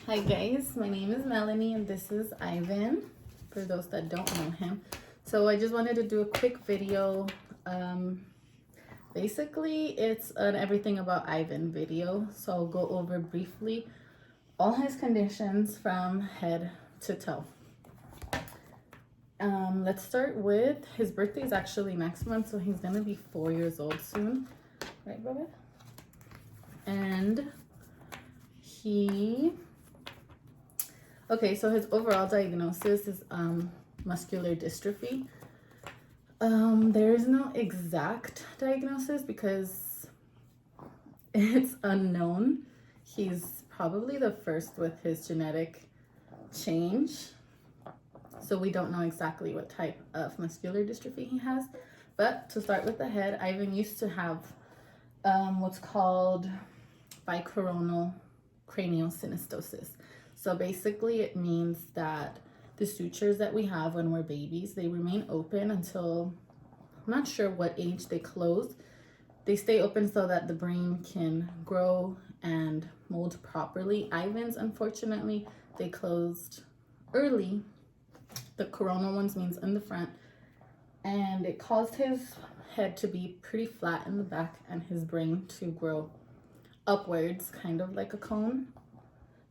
Hi guys, my name is Melanie and this is Ivan, for those that don't know him. So I just wanted to do a quick video. Basically it's an everything about Ivan video. So I'll go over briefly all his conditions from head to toe. Let's start with his birthday is actually next month, so he's gonna be 4 years old soon, right, brother? And okay, so his overall diagnosis is muscular dystrophy. There is no exact diagnosis because it's unknown. He's probably the first with his genetic change. So we don't know exactly what type of muscular dystrophy he has. But to start with the head, Ivan used to have what's called bicoronal craniosynostosis. So basically it means that the sutures that we have when we're babies, they remain open until, I'm not sure what age they close. They stay open so that the brain can grow and mold properly. Ivan's, unfortunately, they closed early. The coronal ones means in the front. And it caused his head to be pretty flat in the back and his brain to grow upwards, kind of like a cone.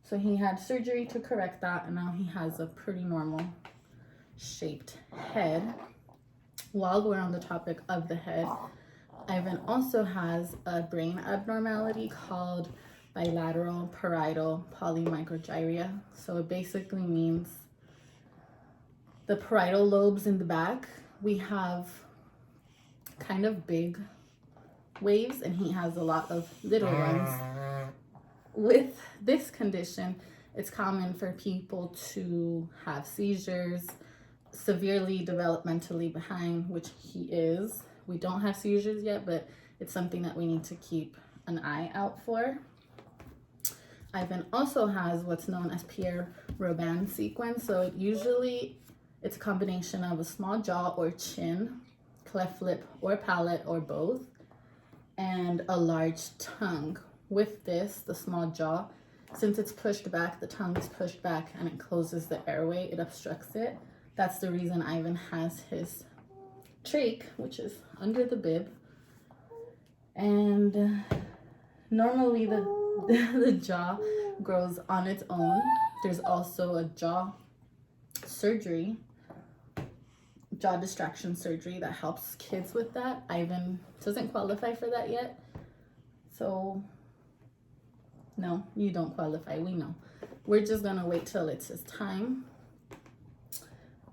So he had surgery to correct that, and now he has a pretty normal shaped head. While we're on the topic of the head, Ivan also has a brain abnormality called bilateral parietal polymicrogyria. So it basically means the parietal lobes in the back, we have kind of big waves and he has a lot of little ones. With this condition, it's common for people to have seizures, severely developmentally behind, which he is. We don't have seizures yet, but it's something that we need to keep an eye out for. Ivan also has what's known as Pierre-Robin sequence. So it's a combination of a small jaw or chin, cleft lip or palate or both, and a large tongue. With this, the small jaw, since it's pushed back, the tongue is pushed back and it closes the airway, it obstructs it. That's the reason Ivan has his trach, which is under the bib. And normally the jaw grows on its own. There's also a jaw distraction surgery that helps kids with that. Ivan doesn't qualify for that yet. So no, you don't qualify, we know. We're just gonna wait till it's his time.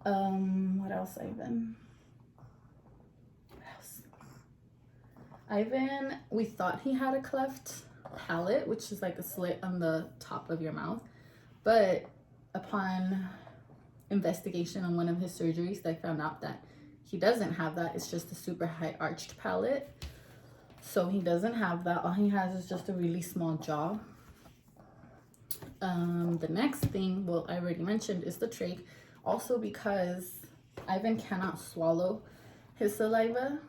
What else, Ivan? Ivan, we thought he had a cleft palate, which is like a slit on the top of your mouth. But upon investigation on one of his surgeries, they found out that he doesn't have that. It's just a super high arched palate. So he doesn't have that. All he has is just a really small jaw. The next thing, well, I already mentioned, is the trach. Also because Ivan cannot swallow his saliva.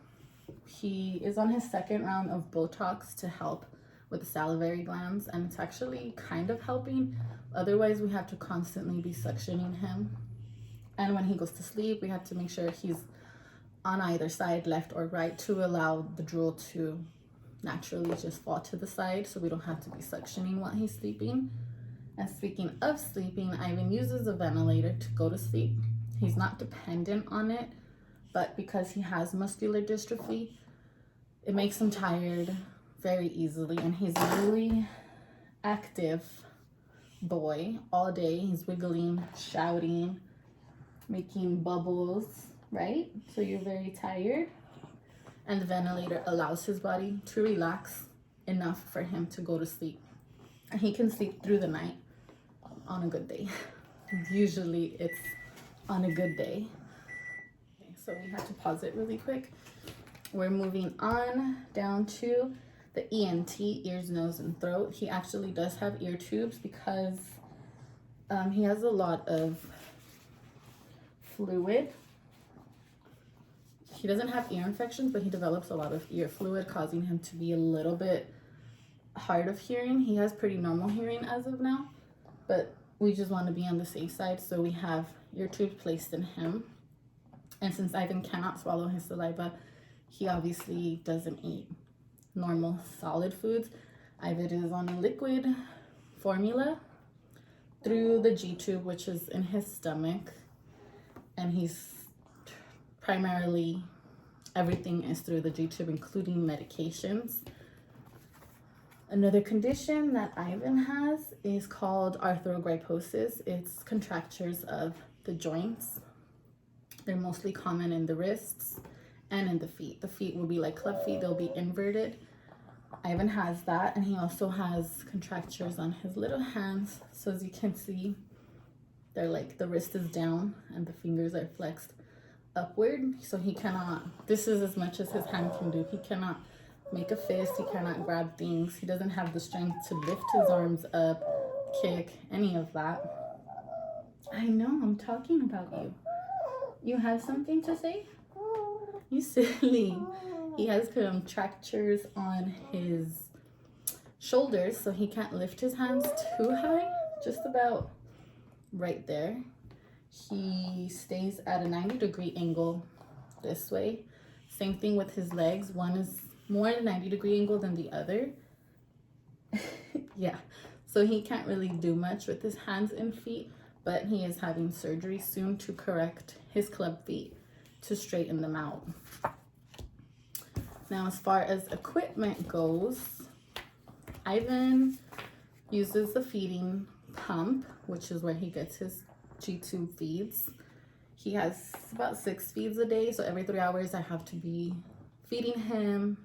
He is on his second round of Botox to help with the salivary glands, and it's actually kind of helping. Otherwise, we have to constantly be suctioning him. And when he goes to sleep, we have to make sure he's on either side, left or right, to allow the drool to naturally just fall to the side so we don't have to be suctioning while he's sleeping. And speaking of sleeping, Ivan uses a ventilator to go to sleep. He's not dependent on it, but because he has muscular dystrophy, it makes him tired very easily. And he's a really active boy all day. He's wiggling, shouting, making bubbles, right? So you're very tired. And the ventilator allows his body to relax enough for him to go to sleep. And he can sleep through the night on a good day. Usually it's on a good day. Okay, so we have to pause it really quick. We're moving on down to the ENT, ears, nose, and throat. He actually does have ear tubes because he has a lot of fluid. He doesn't have ear infections, but he develops a lot of ear fluid, causing him to be a little bit hard of hearing. He has pretty normal hearing as of now, but we just want to be on the safe side, so we have ear tubes placed in him. And since Ivan cannot swallow his saliva, he obviously doesn't eat normal solid foods. Ivan is on a liquid formula through the G tube, which is in his stomach, and he's primarily, everything is through the G tube, including medications. Another condition that Ivan has is called arthrogryposis. It's contractures of the joints. They're mostly common in the wrists and in the feet. The feet will be like club feet, they'll be inverted. Ivan has that, and he also has contractures on his little hands. So as you can see, they're like, the wrist is down and the fingers are flexed upward. So he cannot, this is as much as his hand can do. He cannot make a fist, he cannot grab things. He doesn't have the strength to lift his arms up, kick, any of that. I know, I'm talking about you. You have something to say? You silly. He has contractures on his shoulders, so he can't lift his hands too high, just about right there. He stays at a 90-degree angle this way. Same thing with his legs. One is more at a 90-degree angle than the other. Yeah, so he can't really do much with his hands and feet, but he is having surgery soon to correct his club feet to straighten them out. Now, as far as equipment goes, Ivan uses the feeding pump, which is where he gets his G-tube feeds. He has about 6 feeds a day, so every 3 hours I have to be feeding him,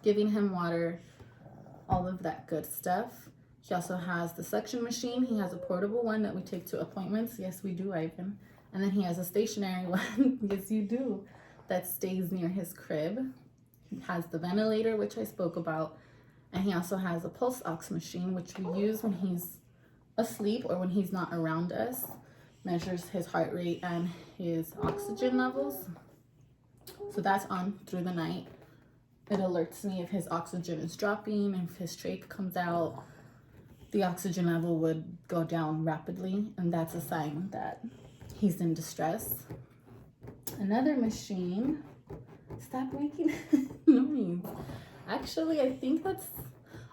giving him water, all of that good stuff. He also has the suction machine. He has a portable one that we take to appointments. Yes, we do, Ivan. And then he has a stationary one. Yes, you do. That stays near his crib. He has the ventilator, which I spoke about. And he also has a pulse ox machine, which we use when he's asleep or when he's not around us. Measures his heart rate and his oxygen levels. So that's on through the night. It alerts me if his oxygen is dropping, if his trach comes out. The oxygen level would go down rapidly, and that's a sign that he's in distress. Another machine, stop making noise. Actually, I think that's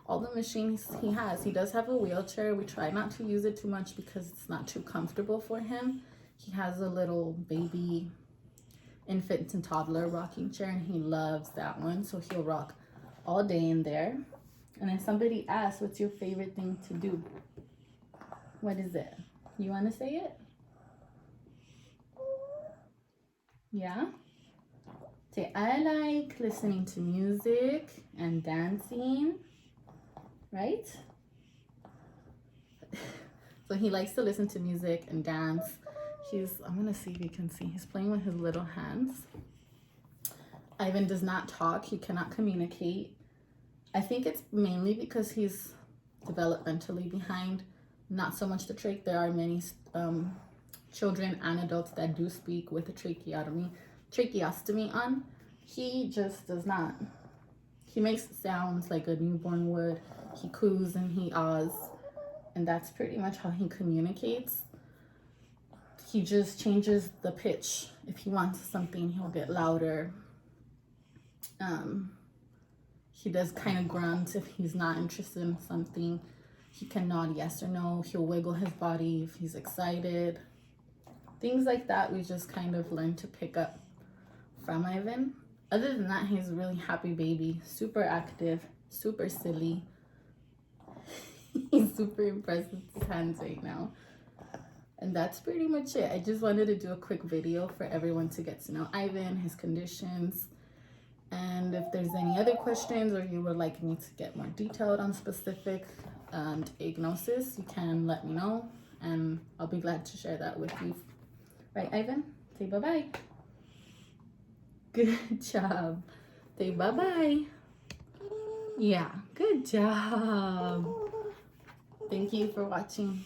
all the machines he has. He does have a wheelchair. We try not to use it too much because it's not too comfortable for him. He has a little baby infant and toddler rocking chair, and he loves that one, so he'll rock all day in there. And then somebody asked, what's your favorite thing to do? What is it? You want to say it? Yeah? Say, I like listening to music and dancing, right? So he likes to listen to music and dance. I'm gonna see if you can see, he's playing with his little hands. Ivan does not talk, he cannot communicate. I think it's mainly because he's developmentally behind, not so much the trach. There are many children and adults that do speak with a tracheostomy on. He just does not. He makes sounds like a newborn would. He coos and he ahs, and that's pretty much how he communicates. He just changes the pitch. If he wants something, he'll get louder. He does kind of grunt if he's not interested in something. He can nod yes or no. He'll wiggle his body if he's excited. Things like that we just kind of learn to pick up from Ivan. Other than that, he's a really happy baby. Super active, super silly. He's super impressed with his hands right now. And that's pretty much it. I just wanted to do a quick video for everyone to get to know Ivan, his conditions. And if there's any other questions or you would like me to get more detailed on specific diagnosis, you can let me know and I'll be glad to share that with you. Right, Ivan? Say bye-bye. Good job. Say bye-bye. Yeah, good job. Thank you for watching.